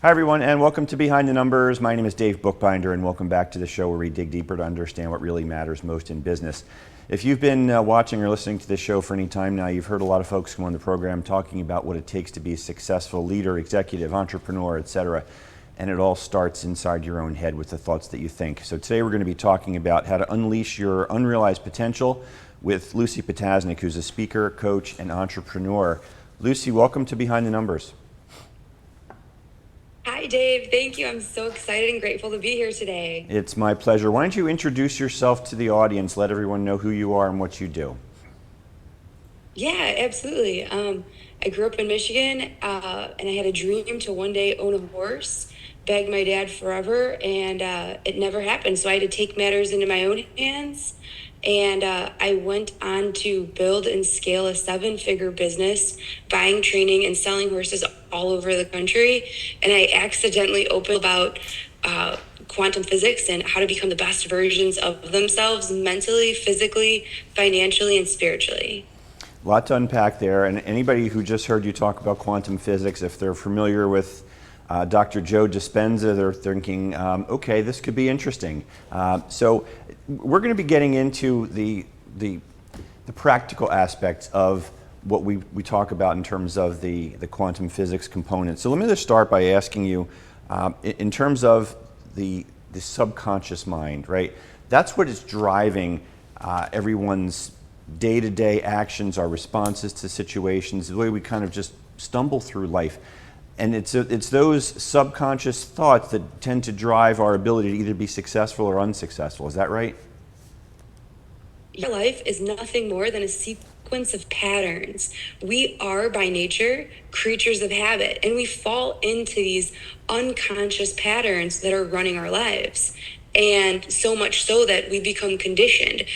Hi everyone, and welcome to Behind the Numbers. My name is Dave Bookbinder, and welcome back to the show where we dig deeper to understand what really matters most in business. If you've been watching or listening to this show for any time now, you've heard a lot of folks come on the program talking about what it takes to be a successful leader, executive, entrepreneur, etc. And it all starts inside your own head with the thoughts that you think. So today we're going to be talking about how to unleash your unrealized potential with Lucie Ptasnik, who's a speaker, coach, and entrepreneur. Lucie, welcome to Behind the Numbers. Hi, Dave. Thank you. I'm so excited and grateful to be here today. It's my pleasure. Why don't you introduce yourself to the audience, let everyone know who you are and what you do. Yeah, absolutely. I grew up in Michigan, and I had a dream to one day own a horse. Begged my dad forever, and it never happened. So I had to take matters into my own hands. And I went on to build and scale a seven-figure business, buying, training, and selling horses all over the country. And I accidentally opened about quantum physics and how to become the best versions of themselves mentally, physically, financially, and spiritually. A lot to unpack there, and anybody who just heard you talk about quantum physics, if they're familiar with Dr. Joe Dispenza, they're thinking, okay, this could be interesting. So we're going to be getting into the practical aspects of what we talk about in terms of the quantum physics component. So let me just start by asking you, in terms of the subconscious mind, right? That's what is driving everyone's day-to-day actions, our responses to situations, the way we kind of just stumble through life. And it's those subconscious thoughts that tend to drive our ability to either be successful or unsuccessful. Is that right? Your life is nothing more than a sequence of patterns. We are, by nature, creatures of habit, and we fall into these unconscious patterns that are running our lives. And so much so that we become conditioned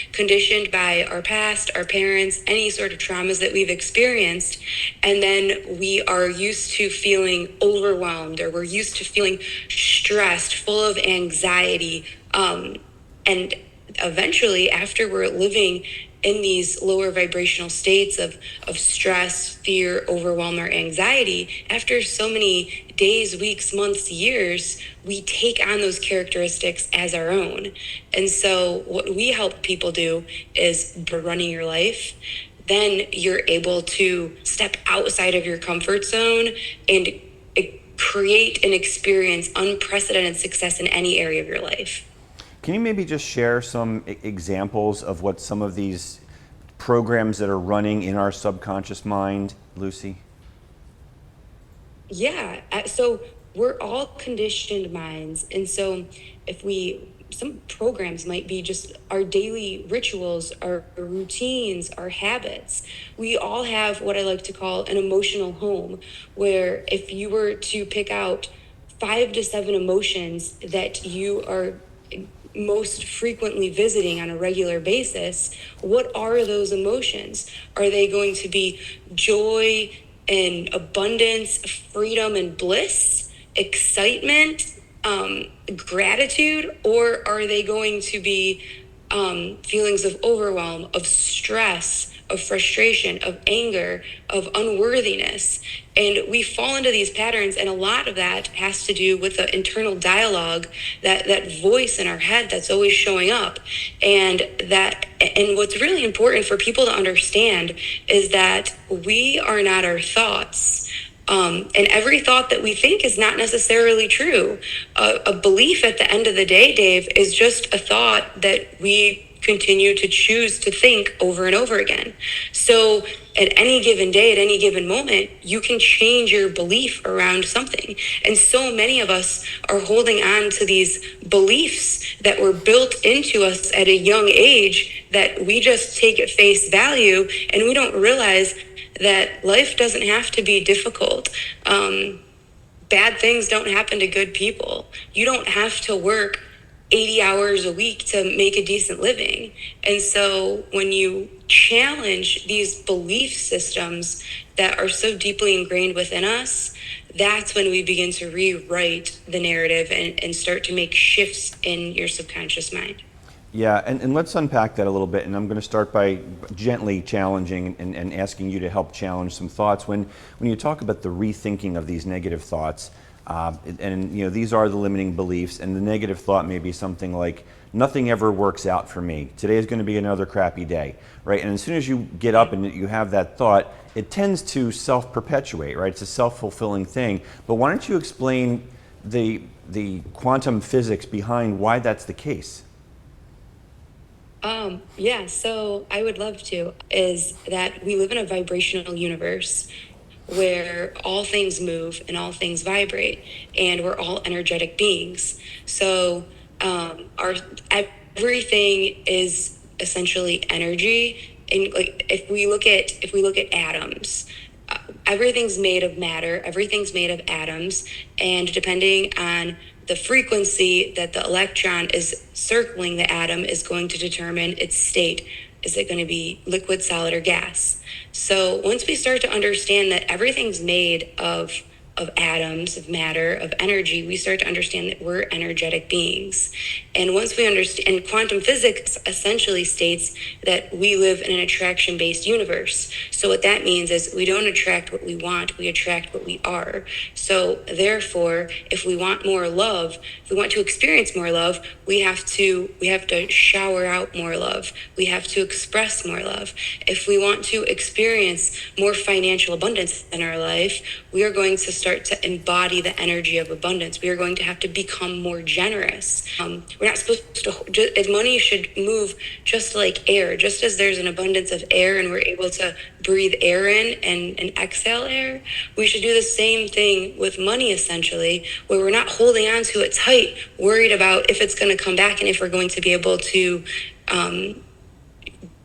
by our past, our parents, any sort of traumas that we've experienced. And then we are used to feeling overwhelmed, or we're used to feeling stressed, full of anxiety. And eventually, after we're living in these lower vibrational states of stress, fear, overwhelm, or anxiety, after so many days, weeks, months, years, we take on those characteristics as our own. And so what we help people do is, by running your life, then you're able to step outside of your comfort zone and create and experience unprecedented success in any area of your life. Can you maybe just share some examples of what some of these programs that are running in our subconscious mind, Lucie? Yeah. So we're all conditioned minds. And so some programs might be just our daily rituals, our routines, our habits. We all have what I like to call an emotional home, where if you were to pick out 5 to 7 emotions that you are most frequently visiting on a regular basis, what are those emotions? Are they going to be joy and abundance, freedom and bliss, excitement, gratitude, or are they going to be feelings of overwhelm, of stress, of frustration, of anger, of unworthiness? And we fall into these patterns, and a lot of that has to do with the internal dialogue, that voice in our head that's always showing up. And what's really important for people to understand is that we are not our thoughts. And every thought that we think is not necessarily true. A belief at the end of the day, Dave, is just a thought that we continue to choose to think over and over again. So at any given day, at any given moment, you can change your belief around something. And so many of us are holding on to these beliefs that were built into us at a young age that we just take at face value, and we don't realize that life doesn't have to be difficult. Bad things don't happen to good people. You don't have to work 80 hours a week to make a decent living. And so when you challenge these belief systems that are so deeply ingrained within us, that's when we begin to rewrite the narrative and start to make shifts in your subconscious mind. Yeah, and let's unpack that a little bit. And I'm going to start by gently challenging and asking you to help challenge some thoughts. When you talk about the rethinking of these negative thoughts, And these are the limiting beliefs, and the negative thought may be something like, nothing ever works out for me. Today is going to be another crappy day, right? And as soon as you get up and you have that thought, it tends to self-perpetuate, right? It's a self-fulfilling thing. But why don't you explain the quantum physics behind why that's the case? Yeah, so I would love to, is that we live in a vibrational universe where all things move and all things vibrate, and we're all energetic beings. So our everything is essentially energy. And like if we look at atoms, everything's made of matter, everything's made of atoms, and depending on the frequency that the electron is circling the atom is going to determine its state. Is it going to be liquid, solid, or gas? So once we start to understand that everything's made of atoms, of matter, of energy, we start to understand that we're energetic beings. And once we understand, and quantum physics essentially states that we live in an attraction-based universe. So what that means is we don't attract what we want, we attract what we are. So therefore, if we want more love, if we want to experience more love, we have to shower out more love. We have to express more love. If we want to experience more financial abundance in our life, we are going to start to embody the energy of abundance. We are going to have to become more generous. We're not supposed to, money should move just like air, just as there's an abundance of air and we're able to breathe air in and exhale air. We should do the same thing with money, essentially, where we're not holding on to it tight, worried about if it's going to come back and if we're going to be able to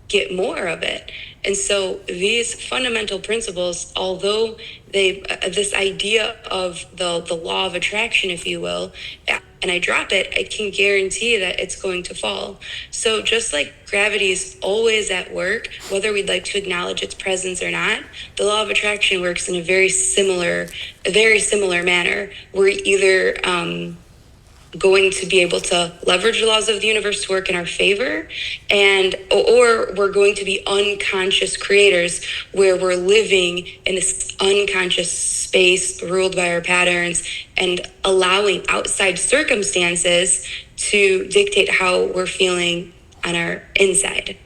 get more of it. And so these fundamental principles, although this idea of the law of attraction, if you will, and I drop it, I can guarantee that it's going to fall. So just like gravity is always at work, whether we'd like to acknowledge its presence or not, the law of attraction works in a very similar manner. We're either going to be able to leverage the laws of the universe to work in our favor, or we're going to be unconscious creators where we're living in this unconscious space ruled by our patterns and allowing outside circumstances to dictate how we're feeling on our inside.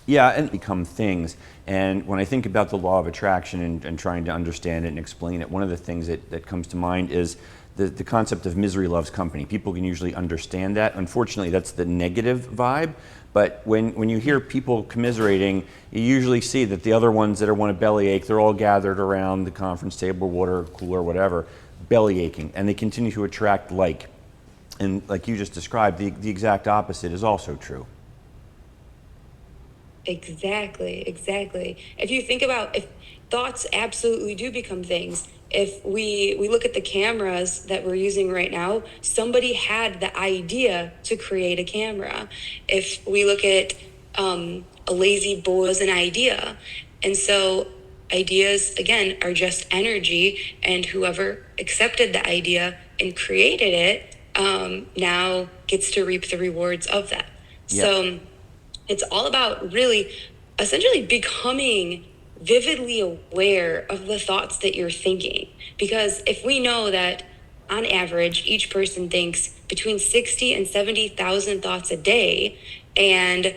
Yeah, and become things. And when I think about the law of attraction and trying to understand it and explain it, one of the things that comes to mind is the concept of misery loves company. People can usually understand that. Unfortunately, that's the negative vibe. But when you hear people commiserating, you usually see that the other ones that want to bellyache, they're all gathered around the conference table, water cooler, whatever, belly aching, and they continue to attract like. And like you just described, the exact opposite is also true. Exactly. If you think about, if thoughts absolutely do become things, if we look at the cameras that we're using right now, somebody had the idea to create a camera. If we look at a lazy boy as an idea. And so ideas, again, are just energy, and whoever accepted the idea and created it now gets to reap the rewards of that. Yeah. So it's all about really essentially becoming vividly aware of the thoughts that you're thinking. Because if we know that on average, each person thinks between 60 and 70,000 thoughts a day, and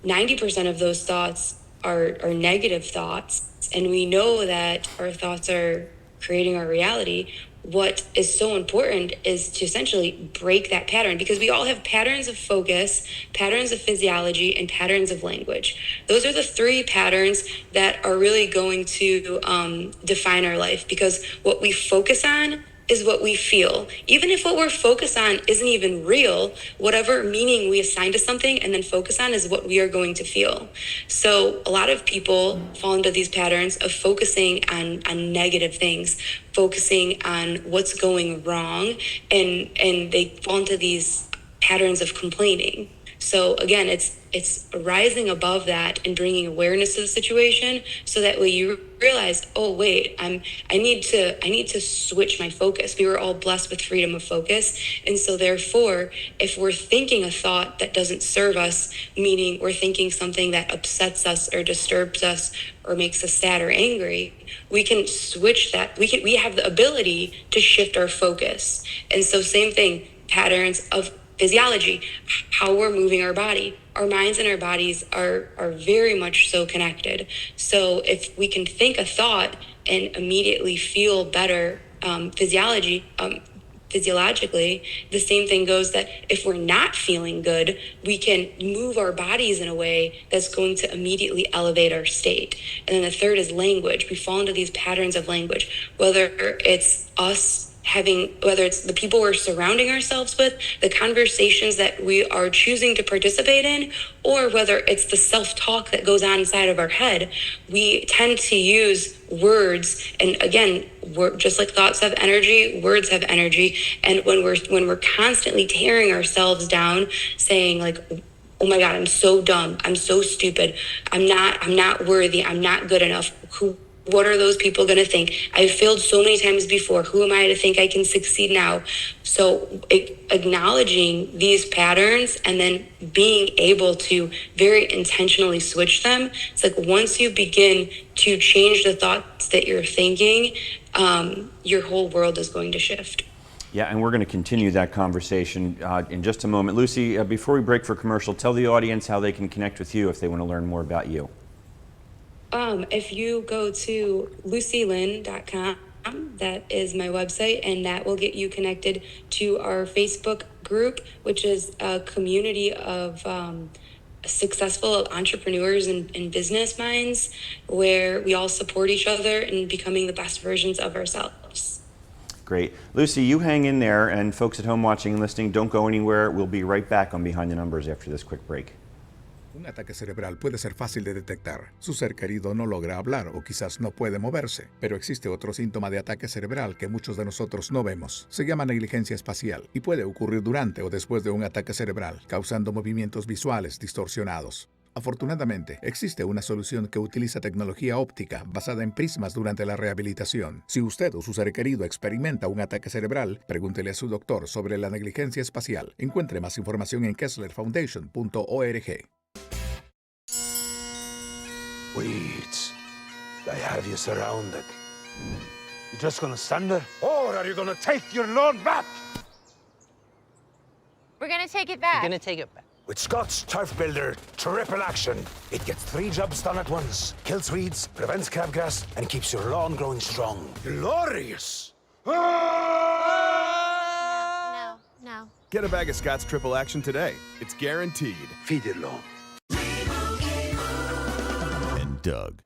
90% of those thoughts are negative thoughts, and we know that our thoughts are creating our reality, what is so important is to essentially break that pattern, because we all have patterns of focus, patterns of physiology, and patterns of language. Those are the three patterns that are really going to define our life, because what we focus on is what we feel. Even if what we're focused on isn't even real, whatever meaning we assign to something and then focus on is what we are going to feel. So a lot of people fall into these patterns of focusing on negative things, focusing on what's going wrong, and they fall into these patterns of complaining. So again, it's rising above that and bringing awareness to the situation, so that way you realize, oh wait, I need to switch my focus. We were all blessed with freedom of focus, and so therefore, if we're thinking a thought that doesn't serve us, meaning we're thinking something that upsets us or disturbs us or makes us sad or angry, we can switch that. We have the ability to shift our focus. And so same thing, patterns of physiology, how we're moving our body. Our minds and our bodies are very much so connected. So if we can think a thought and immediately feel better physiologically, the same thing goes that if we're not feeling good, we can move our bodies in a way that's going to immediately elevate our state. And then the third is language. We fall into these patterns of language, whether it's whether it's the people we're surrounding ourselves with, the conversations that we are choosing to participate in, or whether it's the self-talk that goes on inside of our head. We tend to use words, and again, just like thoughts have energy, words have energy. And when we're constantly tearing ourselves down, saying like, oh my God, I'm so dumb, I'm so stupid, I'm not worthy, I'm not good enough, what are those people going to think? I've failed so many times before. Who am I to think I can succeed now? So acknowledging these patterns and then being able to very intentionally switch them. It's like once you begin to change the thoughts that you're thinking, your whole world is going to shift. Yeah, and we're going to continue that conversation in just a moment. Lucie, before we break for commercial, tell the audience how they can connect with you if they want to learn more about you. If you go to lucielyn.com, that is my website, and that will get you connected to our Facebook group, which is a community of successful entrepreneurs and business minds, where we all support each other in becoming the best versions of ourselves. Great. Lucie, you hang in there, and folks at home watching and listening, don't go anywhere. We'll be right back on Behind the Numbers after this quick break. Un ataque cerebral puede ser fácil de detectar. Su ser querido no logra hablar o quizás no puede moverse, pero existe otro síntoma de ataque cerebral que muchos de nosotros no vemos. Se llama negligencia espacial y puede ocurrir durante o después de un ataque cerebral, causando movimientos visuales distorsionados. Afortunadamente, existe una solución que utiliza tecnología óptica basada en prismas durante la rehabilitación. Si usted o su ser querido experimenta un ataque cerebral, pregúntele a su doctor sobre la negligencia espacial. Encuentre más información en kesslerfoundation.org. Weeds. I have you surrounded. You just gonna stand there? Or are you gonna take your lawn back? We're gonna take it back. We're gonna take it back. With Scott's Turf Builder Triple Action, it gets 3 jobs done at once. Kills weeds, prevents crabgrass, and keeps your lawn growing strong. Glorious! No, no. Get a bag of Scott's Triple Action today. It's guaranteed. Feed your lawn. And Doug.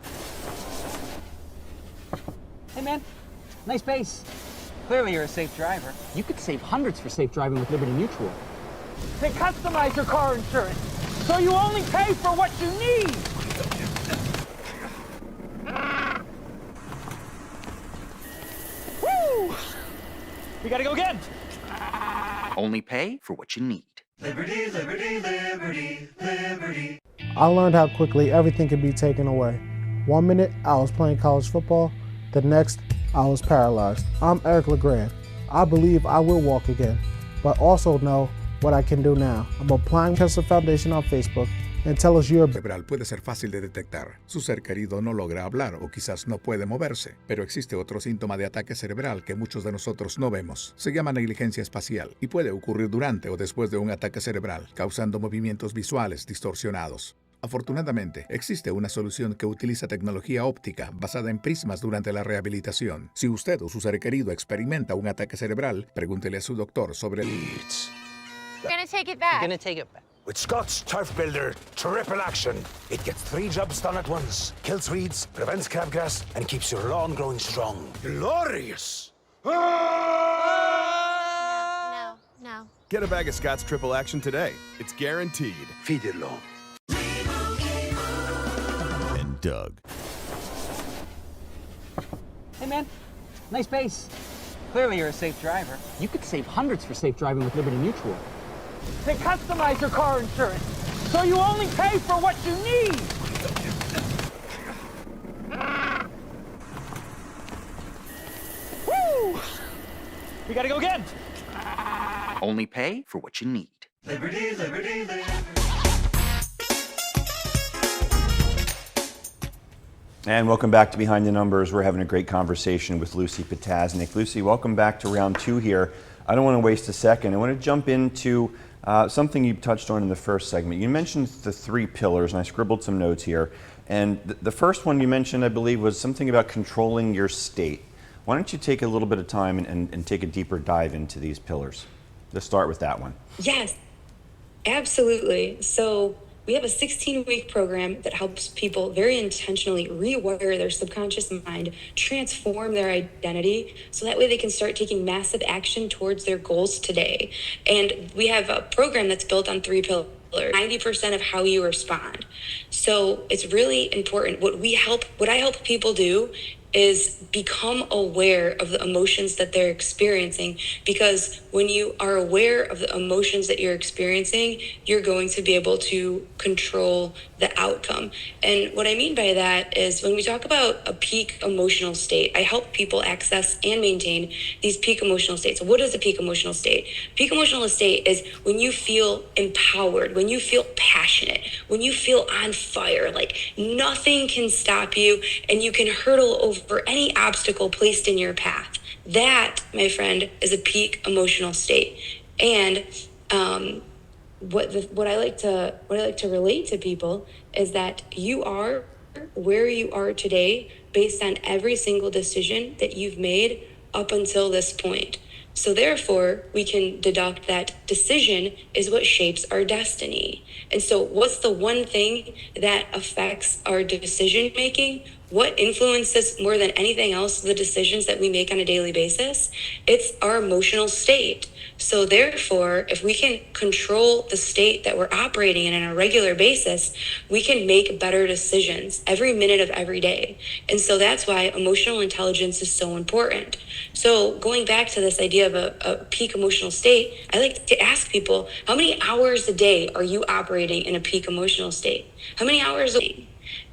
Hey, man. Nice base. Clearly you're a safe driver. You could save hundreds for safe driving with Liberty Mutual. They customize your car insurance, so you only pay for what you need. Woo! We gotta go again. Only pay for what you need. Liberty, liberty, liberty, liberty. I learned how quickly everything can be taken away. 1 minute, I was playing college football. The next, I was paralyzed. I'm Eric LeGrand. I believe I will walk again, but also know what I can do now. I'm applying Kessler Foundation on Facebook and tell us you're... Cerebral puede ser fácil de detectar. Su ser querido no logra hablar o quizás no puede moverse, pero existe otro síntoma de ataque cerebral que muchos de nosotros no vemos. Se llama negligencia espacial y puede ocurrir durante o después de un ataque cerebral, causando movimientos visuales distorsionados. Afortunadamente, existe una solución que utiliza tecnología óptica basada en prismas durante la rehabilitación. Si usted o su ser querido experimenta un ataque cerebral, pregúntele a su doctor sobre el... We're gonna take it back. We're gonna take it back. With Scott's Turf Builder Triple Action, it gets 3 jobs done at once. Kills weeds, prevents crabgrass, and keeps your lawn growing strong. Glorious! No, no. Get a bag of Scott's Triple Action today. It's guaranteed. Feed your lawn. And Doug. Hey, man. Nice base. Clearly you're a safe driver. You could save hundreds for safe driving with Liberty Mutual. They customize your car insurance, so you only pay for what you need. Woo! We gotta go again. Only pay for what you need. Liberty, liberty, liberty. And welcome back to Behind the Numbers. We're having a great conversation with Lucie Ptasnik. Lucie, welcome back to round 2 here. I don't want to waste a second. I want to jump into something you touched on in the first segment. You mentioned the 3 pillars, and I scribbled some notes here. And the first one you mentioned, I believe, was something about controlling your state. Why don't you take a little bit of time and take a deeper dive into these pillars? Let's start with that one. Yes, absolutely. So we have a 16-week program that helps people very intentionally rewire their subconscious mind, transform their identity, so that way they can start taking massive action towards their goals today. And we have a program that's built on 3 pillars. 90% of how you respond. So it's really important. What I help people do is become aware of the emotions that they're experiencing, because when you are aware of the emotions that you're experiencing, you're going to be able to control the outcome. And what I mean by that is when we talk about a peak emotional state, I help people access and maintain these peak emotional states. So what is a peak emotional state? Peak emotional state is when you feel empowered, when you feel passionate, when you feel on fire, like nothing can stop you and you can hurdle over any obstacle placed in your path. That, my friend, is a peak emotional state. And what I like to relate to people is that you are where you are today based on every single decision that you've made up until this point. So therefore, we can deduct that decision is what shapes our destiny. And so what's the one thing that affects our decision making? What influences more than anything else the decisions that we make on a daily basis? It's our emotional state. So therefore, if we can control the state that we're operating in on a regular basis, we can make better decisions every minute of every day. And so that's why emotional intelligence is so important. So going back to this idea of a peak emotional state, I like to ask people, how many hours a day are you operating in a peak emotional state? How many hours a day?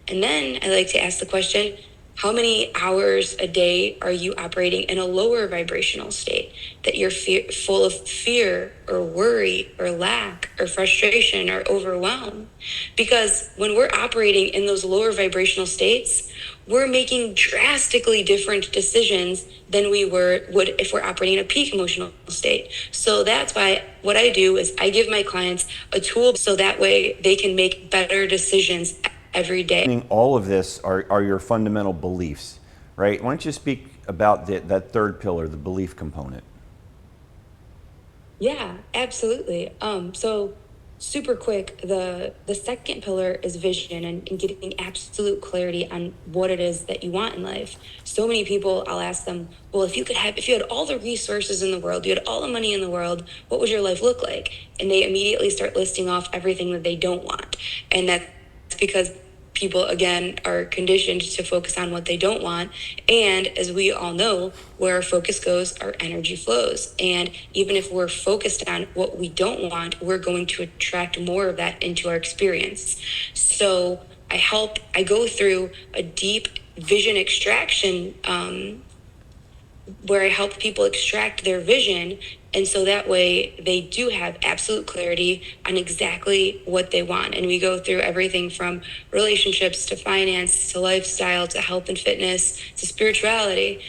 And then I like to ask the question, how many hours a day are you operating in a lower vibrational state, that you're full of fear or worry or lack or frustration or overwhelm? Because when we're operating in those lower vibrational states, we're making drastically different decisions than we would if we're operating in a peak emotional state. So that's why what I do is I give my clients a tool so that way they can make better decisions every day. All of this are your fundamental beliefs, right? Why don't you speak about that 3rd pillar, the belief component? Yeah, absolutely. So super quick, the second pillar is vision and getting absolute clarity on what it is that you want in life. So many people, I'll ask them, well, if you had all the resources in the world, you had all the money in the world, what would your life look like? And they immediately start listing off everything that they don't want. And that's because people, again, are conditioned to focus on what they don't want. And as we all know, where our focus goes, our energy flows. And even if we're focused on what we don't want, we're going to attract more of that into our experience. So I go through a deep vision extraction where I help people extract their vision. And so that way they do have absolute clarity on exactly what they want. And we go through everything from relationships to finance to lifestyle to health and fitness to spirituality.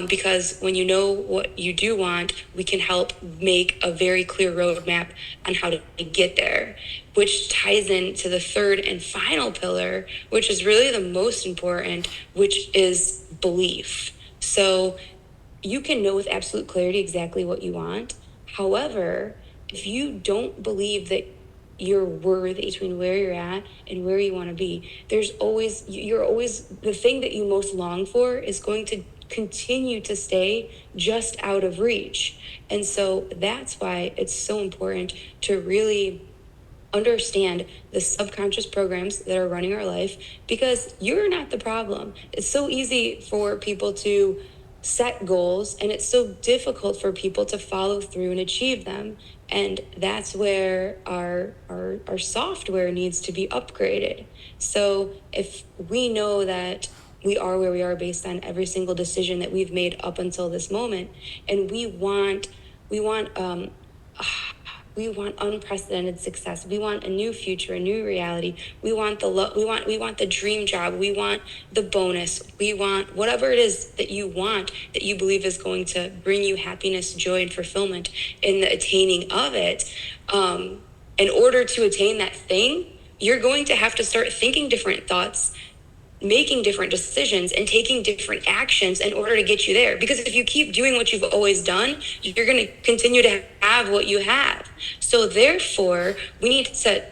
Because when you know what you do want, we can help make a very clear roadmap on how to get there, which ties into the 3rd and final pillar, which is really the most important, which is belief. So you can know with absolute clarity exactly what you want. However, if you don't believe that you're worthy between where you're at and where you want to be, you're always the thing that you most long for is going to continue to stay just out of reach. And so that's why it's so important to really understand the subconscious programs that are running our life, because you're not the problem. It's so easy for people to set goals, and it's so difficult for people to follow through and achieve them. And that's where our software needs to be upgraded. So if we know that we are where we are based on every single decision that we've made up until this moment, and we want unprecedented success. We want a new future, a new reality. We want we want the dream job. We want the bonus. We want whatever it is that you want, that you believe is going to bring you happiness, joy, and fulfillment in the attaining of it. In order to attain that thing, you're going to have to start thinking different thoughts, making different decisions, and taking different actions in order to get you there. Because if you keep doing what you've always done, you're going to continue to have what you have. So therefore, we need to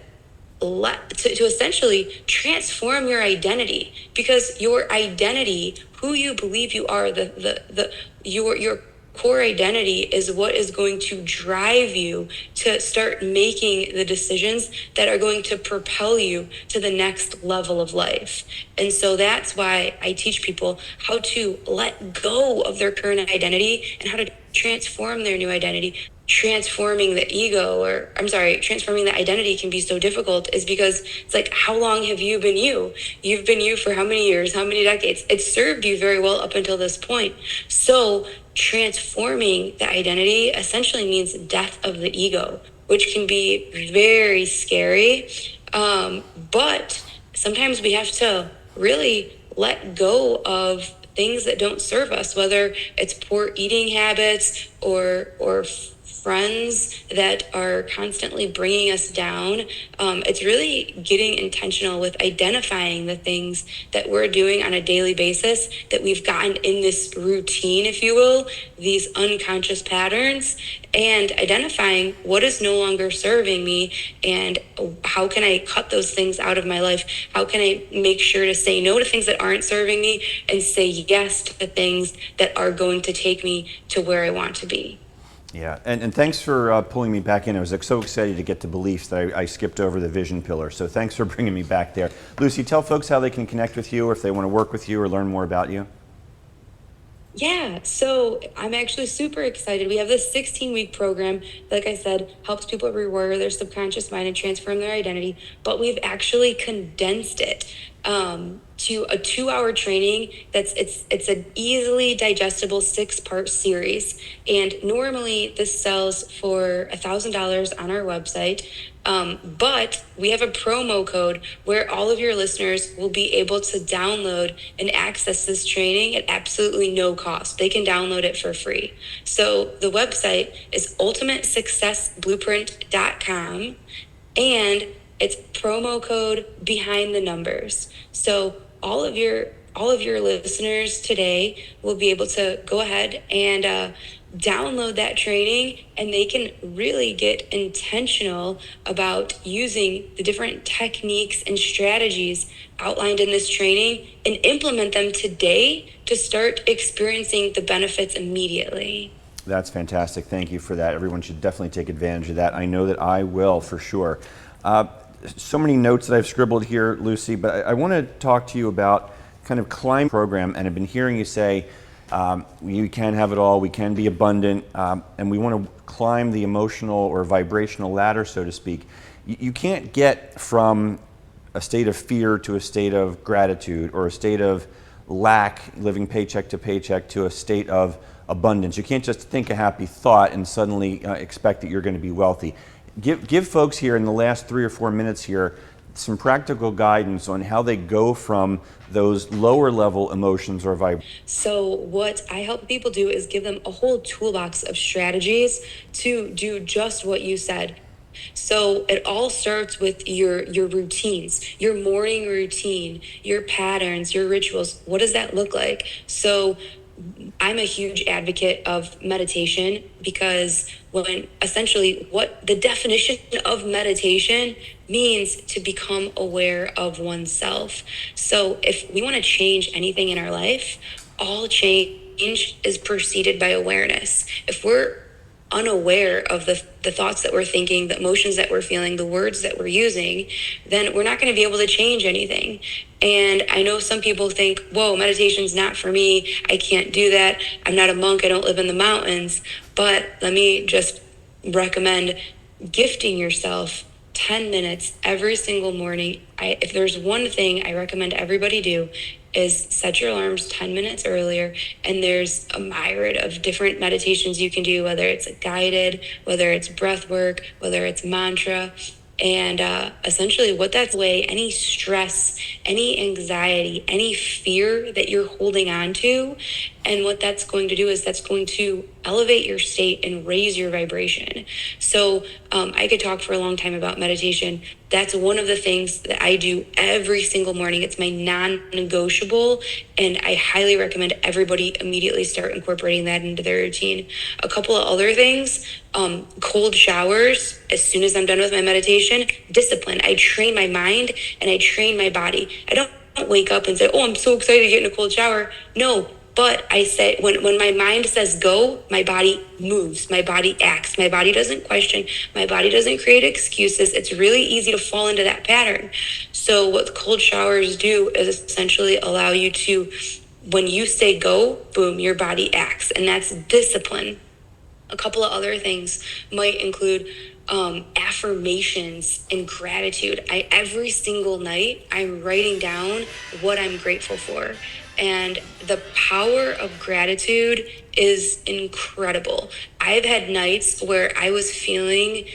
essentially transform your identity, because your identity, who you believe you are, your core identity is what is going to drive you to start making the decisions that are going to propel you to the next level of life. And so that's why I teach people how to let go of their current identity and how to transform their new identity. Transforming the identity can be so difficult is because it's like, how long have you been you? You've been you for how many years, how many decades? It served you very well up until this point. So transforming the identity essentially means death of the ego, which can be very scary. But sometimes we have to really let go of things that don't serve us, whether it's poor eating habits or friends that are constantly bringing us down. It's really getting intentional with identifying the things that we're doing on a daily basis, that we've gotten in this routine, if you will, these unconscious patterns, and identifying what is no longer serving me and how can I cut those things out of my life? How can I make sure to say no to things that aren't serving me and say yes to the things that are going to take me to where I want to be? Yeah, and thanks for pulling me back in. I was so excited to get to beliefs that I skipped over the vision pillar. So thanks for bringing me back there. Lucie, tell folks how they can connect with you, or if they want to work with you or learn more about you. Yeah, so I'm actually super excited. We have this 16-week program, like I said, helps people rewire their subconscious mind and transform their identity, but we've actually condensed it to a 2-hour training it's an easily digestible 6-part series. And normally this sells for $1,000 on our website. But we have a promo code where all of your listeners will be able to download and access this training at absolutely no cost. They can download it for free. So the website is ultimatesuccessblueprint.com, and it's promo code behind the numbers. So all of your listeners today will be able to go ahead and download that training, and they can really get intentional about using the different techniques and strategies outlined in this training and implement them today to start experiencing the benefits immediately. That's fantastic. Thank you for that. Everyone should definitely take advantage of that. I know that I will, for sure. So many notes that I've scribbled here, Lucie, but I want to talk to you about kind of climb program, and I've been hearing you say we can have it all, we can be abundant, and we want to climb the emotional or vibrational ladder, so to speak. You can't get from a state of fear to a state of gratitude, or a state of lack, living paycheck to paycheck, to a state of abundance. You can't just think a happy thought and suddenly expect that you're going to be wealthy. Give folks here in the last 3 or 4 minutes here some practical guidance on how they go from those lower level emotions or vibrations. So what I help people do is give them a whole toolbox of strategies to do just what you said. So it all starts with your routines, your morning routine, your patterns, your rituals. What does that look like? So I'm a huge advocate of meditation, because what the definition of meditation means to become aware of oneself. So if we want to change anything in our life, all change is preceded by awareness. If we're unaware of the thoughts that we're thinking, the emotions that we're feeling, the words that we're using, then we're not going to be able to change anything. And I know some people think, whoa, meditation's not for me. I can't do that. I'm not a monk. I don't live in the mountains. But let me just recommend gifting yourself 10 minutes every single morning. If there's one thing I recommend everybody do, is set your alarms 10 minutes earlier. And there's a myriad of different meditations you can do, whether it's guided, whether it's breath work, whether it's mantra. And essentially what that's away, any stress, any anxiety, any fear that you're holding on to. And what that's going to do is that's going to elevate your state and raise your vibration. So I could talk for a long time about meditation. That's one of the things that I do every single morning. It's my non-negotiable, and I highly recommend everybody immediately start incorporating that into their routine. A couple of other things, cold showers as soon as I'm done with my meditation. Discipline. I train my mind and I train my body. I don't wake up and say, oh, I'm so excited to get in a cold shower. No. But I say, when my mind says go, my body moves, my body acts, my body doesn't question, my body doesn't create excuses. It's really easy to fall into that pattern. So what cold showers do is essentially allow you to, when you say go, boom, your body acts, and that's discipline. A couple of other things might include affirmations and gratitude. Every single night, I'm writing down what I'm grateful for. And the power of gratitude is incredible. I've had nights where I was feeling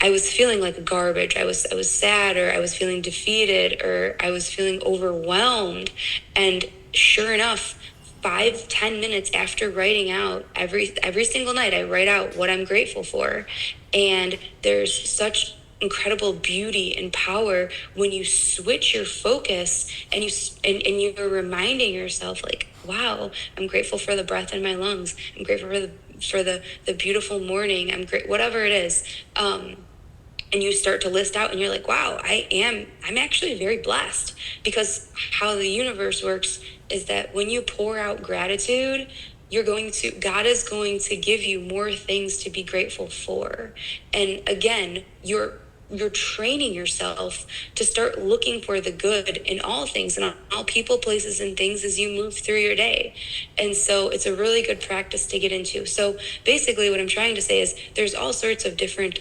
like garbage. I was sad, or I was feeling defeated, or I was feeling overwhelmed. And sure enough, 5-10 minutes after writing out, every single night I write out what I'm grateful for. And there's such incredible beauty and power when you switch your focus and you're reminding yourself, like, wow, I'm grateful for the breath in my lungs. I'm grateful for the beautiful morning. I'm great, whatever it is. And you start to list out and you're like, wow, I'm actually very blessed, because how the universe works is that when you pour out gratitude, God is going to give you more things to be grateful for. And again, you're training yourself to start looking for the good in all things and all people, places, and things as you move through your day. And so it's a really good practice to get into. So basically what I'm trying to say is there's all sorts of different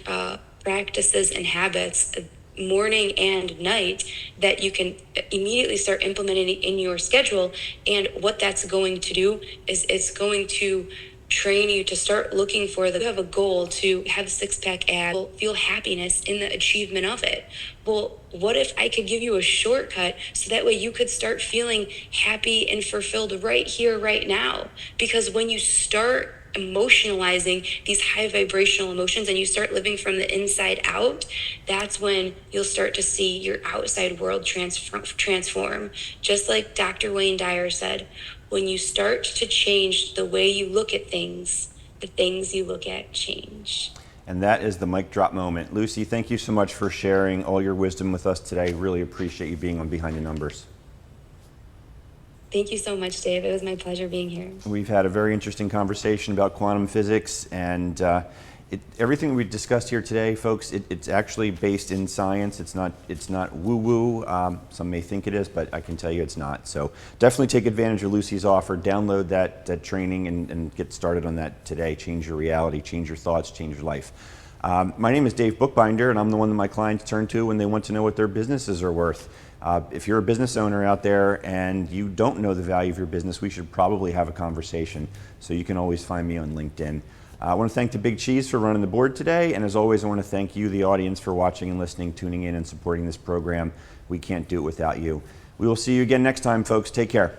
practices and habits, morning and night, that you can immediately start implementing in your schedule. And what that's going to do is it's going to train you to start looking for you have a goal to have a six-pack abs, feel happiness in the achievement of it. Well, what if I could give you a shortcut so that way you could start feeling happy and fulfilled right here, right now? Because when you start emotionalizing these high vibrational emotions and you start living from the inside out, that's when you'll start to see your outside world transform. Just like Dr. Wayne Dyer said, when you start to change the way you look at things, the things you look at change. And that is the mic drop moment. Lucie, thank you so much for sharing all your wisdom with us today. Really appreciate you being on Behind the Numbers. Thank you so much, Dave. It was my pleasure being here. We've had a very interesting conversation about quantum physics, and everything we discussed here today, folks, it's actually based in science. It's not woo-woo. Some may think it is, but I can tell you it's not. So definitely take advantage of Lucie's offer. Download that training and get started on that today. Change your reality, change your thoughts, change your life. My name is Dave Bookbinder, and I'm the one that my clients turn to when they want to know what their businesses are worth. If you're a business owner out there and you don't know the value of your business, we should probably have a conversation. So you can always find me on LinkedIn. I want to thank the Big Cheese for running the board today. And as always, I want to thank you, the audience, for watching and listening, tuning in and supporting this program. We can't do it without you. We will see you again next time, folks. Take care.